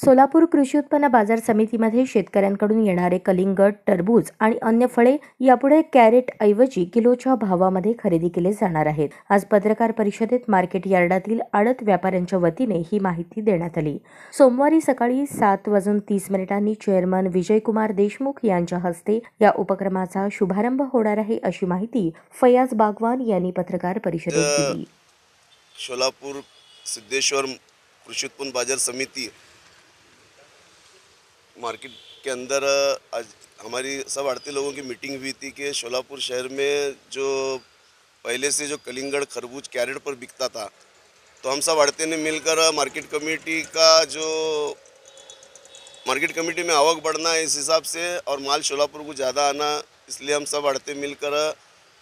सोलापूर कृषी उत्पन्न बाजार समितीमध्ये शेतकऱ्यांकडून येणारे कलिंगड, टरबूज आणि अन्य फळे यापुढे कॅरेट ऐवजी किलोच्या भावामध्ये खरेदी केले जाणार आहेत। आज पत्रकार परिषदेत मार्केट यार्डातील आडत व्यापाऱ्यांच्या वतीने ही माहिती देण्यात आली। सोमवारी सकाळी 7:30 चेअरमन विजयकुमार देशमुख यांच्या हस्ते या उपक्रमाचा शुभारंभ होणार आहे, अशी माहिती फयाज बागवान यांनी पत्रकार परिषदेत दिली। सोलापुर सिद्धेश्वर कृषि उत्पन्न बाजार समिति मार्केट के अंदर आज हमारी सब आड़ती लोगों की मीटिंग हुई थी कि सोलापुर शहर में जो पहले से जो कलिंगड़, खरबूज कैरेट पर बिकता था, तो हम सब आड़ते ने मिलकर मार्केट कमेटी में आवक बढ़ना है इस हिसाब से, और माल सोलापुर को ज़्यादा आना, इसलिए हम सब आड़ते मिलकर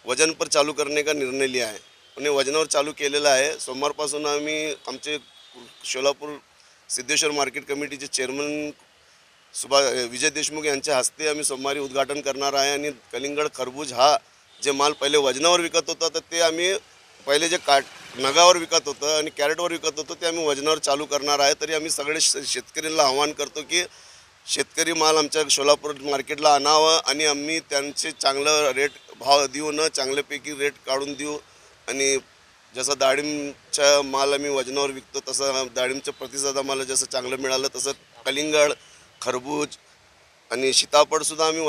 वजन पर चालू करने का निर्णय लिया है। उन्हें वजनावर चालू केलेला आहे। सोमवारपासून आम्ही आमचे सोलापूर सिद्धेश्वर मार्केट कमिटीचे चेअरमन विजय देशमुख यांच्या हस्ते आम्ही सोमवारी उद्घाटन करणार आहे। आणि कलिंगड, खरबूज हा जे माल पहिले वजनावर विकत होता, तर ते आम्ही पहिले जे नगावर विकत होतं आणि कॅरेटवर विकत होतो ते आम्ही वजनावर चालू करणार आहे। तरी आम्ही सगळे शेतकऱ्यांना आवाहन करतो की शेतकरी माल आमच्या सोलापूर मार्केटला आणावं आणि आम्ही त्यांचे चांगलं रेट भाव देऊ, न चांगल्यापैकी रेट काढून देऊ। आणि जसं डाळिंबचा माल आम्ही वजनावर विकतो, तसं डाळिंबच्या प्रतिसाद आम्हाला जसं चांगलं मिळालं, तसं कलिंगड, खरबूज आणि सीताफळसुद्धा आम्ही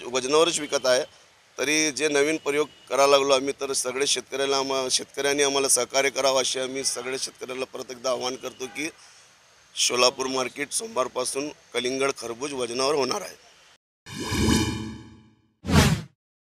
वजनावरच विकत आहे। तरी जे नवीन प्रयोग करायला लागलो आम्ही, तर सगळे शेतकऱ्यांनी आम्हाला सहकार्य करावं, असे आम्ही सगळे शेतकऱ्यांना परत एकदा आवाहन करतो की सोलापूर मार्केट सोमवारपासून कलिंगड, खरबूज वजनावर होणार आहे।